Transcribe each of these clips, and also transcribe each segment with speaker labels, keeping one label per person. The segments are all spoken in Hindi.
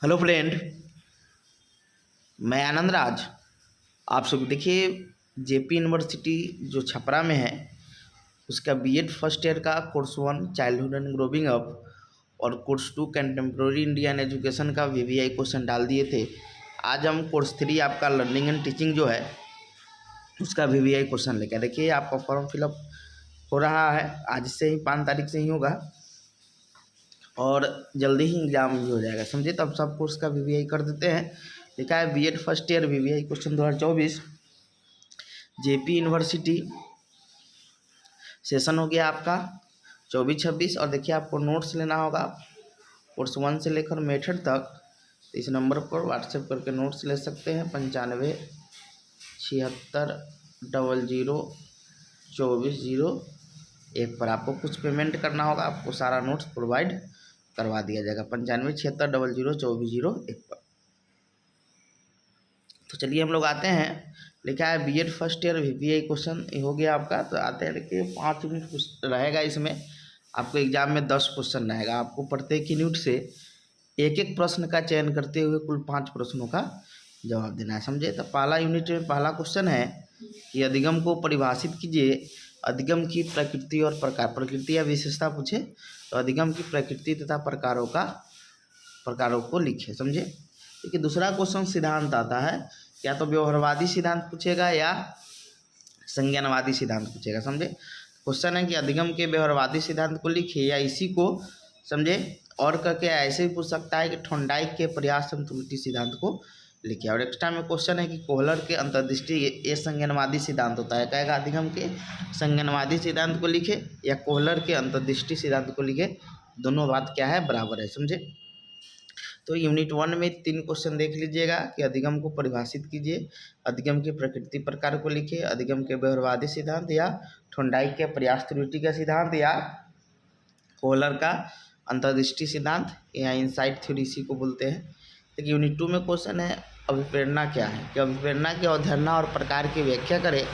Speaker 1: हेलो फ्रेंड, मैं आनंद राज। आप सब देखिए, जेपी यूनिवर्सिटी जो छपरा में है उसका बीएड फर्स्ट ईयर का course 1 childhood and growing up और कोर्स 2 कंटेम्प्रेरी इंडियन एजुकेशन का वीवीआई क्वेश्चन डाल दिए थे। आज हम कोर्स 3 आपका लर्निंग एंड टीचिंग जो है उसका वीवीआई क्वेश्चन लेकर देखिए। आपका फॉर्म फिलअप हो रहा है, आज से ही 5 तारीख से ही होगा और जल्दी ही एग्जाम भी हो जाएगा, समझे। तो अब सब कोर्स का वीवीआई कर देते हैं। लिखा है BEd first year VVI question 2024 JP University. Session हो गया आपका 24-26 और देखिए आपको नोट्स लेना होगा कोर्स 1 से लेकर मेथड तक। तो इस नंबर पर व्हाट्सएप करके नोट्स ले सकते हैं 9576002401 पर। आपको कुछ पेमेंट करना होगा, आपको सारा नोट्स प्रोवाइड करवा दिया जाएगा 9576002401 पर। तो चलिए हम लोग आते हैं। लिखा है BEd first year VVI question हो गया आपका। तो आते हैं, देखिए 5 यूनिट रहेगा इसमें। आपको एग्जाम में 10 क्वेश्चन रहेगा। आपको प्रत्येक यूनिट से एक एक प्रश्न का चयन करते हुए कुल 5 प्रश्नों का जवाब देना है, समझे। तो पहला यूनिट में पहला क्वेश्चन है कि अधिगम को परिभाषित कीजिए। अधिगम की प्रकृति और प्रकार, प्रकृति या विशेषता पूछे तो अधिगम की प्रकृति तथा प्रकारों को लिखे, समझे। देखिए दूसरा क्वेश्चन सिद्धांत आता है, या तो व्यवहारवादी सिद्धांत पूछेगा या संज्ञानवादी सिद्धांत पूछेगा, समझे। क्वेश्चन है कि अधिगम के व्यवहारवादी सिद्धांत को लिखिए या इसी को, समझे। और करके ऐसे भी पूछ सकता है कि थॉर्नडाइक के पर्याप्त संतुलित सिद्धांत को लिखिए। और एक्स्ट्रा में क्वेश्चन है कि कोहलर के अंतर्दृष्टि, ये संज्ञानवादी सिद्धांत होता है। कहेगा अधिगम के संज्ञानवादी सिद्धांत को लिखे या कोहलर के अंतर्दृष्टि सिद्धांत को लिखे, दोनों बात क्या है, बराबर है, समझे। तो यूनिट 1 में 3 क्वेश्चन देख लीजिएगा कि अधिगम को परिभाषित कीजिए, अधिगम की प्रकृति प्रकार को लिखिए, अधिगम के व्यवहारवादी सिद्धांत या थॉर्नडाइक के पर्याप्त त्रुटि का सिद्धांत या कोहलर का अंतर्दृष्टि सिद्धांत या इनसाइट थ्योरी, इसी को बोलते हैं। देखिए यूनिट 2 में क्वेश्चन है अभिप्रेरणा क्या है, कि अभिप्रेरणा की अवधारणा और प्रकार की व्याख्या करें।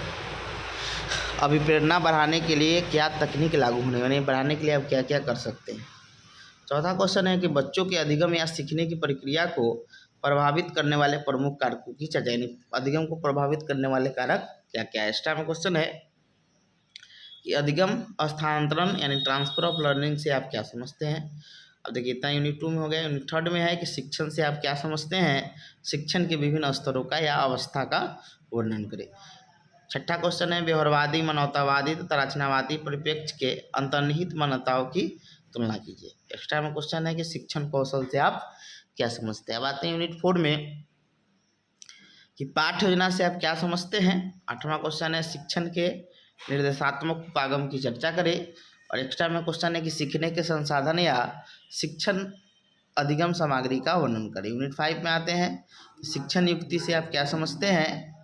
Speaker 1: अभिप्रेरणा बढ़ाने के लिए क्या तकनीक लागू होने, यानी बढ़ाने के लिए आप क्या क्या कर सकते हैं। चौथा क्वेश्चन है कि बच्चों के अधिगम या सीखने की प्रक्रिया को प्रभावित करने वाले प्रमुख कारकों की चर्चा, यानी अधिगम को प्रभावित करने वाले कारक क्या क्या है। एक्स्ट्रा में क्वेश्चन है कि अधिगम स्थानांतरण यानी ट्रांसफर ऑफ लर्निंग से आप क्या समझते हैं। अब देखिए इतना यूनिट 2 में हो गया। यूनिट 3 में है कि शिक्षण से आप क्या समझते हैं, शिक्षण के विभिन्न स्तरों का या अवस्था का वर्णन करें। छठा क्वेश्चन है व्यवहारवादी, मानवतावादी तथा रचनावादी परिप्रेक्ष्य के अंतर्निहित मान्यताओं की तुलना कीजिए। एक्स्ट्रा में क्वेश्चन है कि शिक्षण कौशल से आप क्या समझते हैं। अब आते हैं यूनिट 4 में कि पाठ योजना से आप क्या समझते हैं। 8वां क्वेश्चन है शिक्षण के निर्देशात्मक उपागम की चर्चा करें। और एक्स्ट्रा में क्वेश्चन है कि सीखने के संसाधन या शिक्षण अधिगम सामग्री का वर्णन करें। यूनिट 5 में आते हैं शिक्षण युक्ति से आप क्या समझते हैं,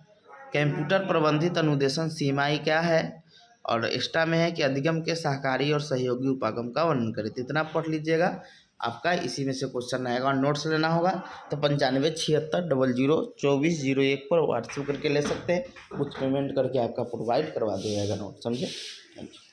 Speaker 1: कंप्यूटर प्रबंधित अनुदेशन सीमाएं क्या है। और एक्स्ट्रा में है कि अधिगम के सहकारी और सहयोगी उपागम का वर्णन करें। तो इतना पढ़ लीजिएगा, आपका इसी में से क्वेश्चन आएगा। और नोट्स लेना होगा तो 9576002401 पर व्हाट्सएप करके ले सकते हैं। कुछ पेमेंट करके आपका प्रोवाइड करवा दिया जाएगा नोट, समझे। Thank you.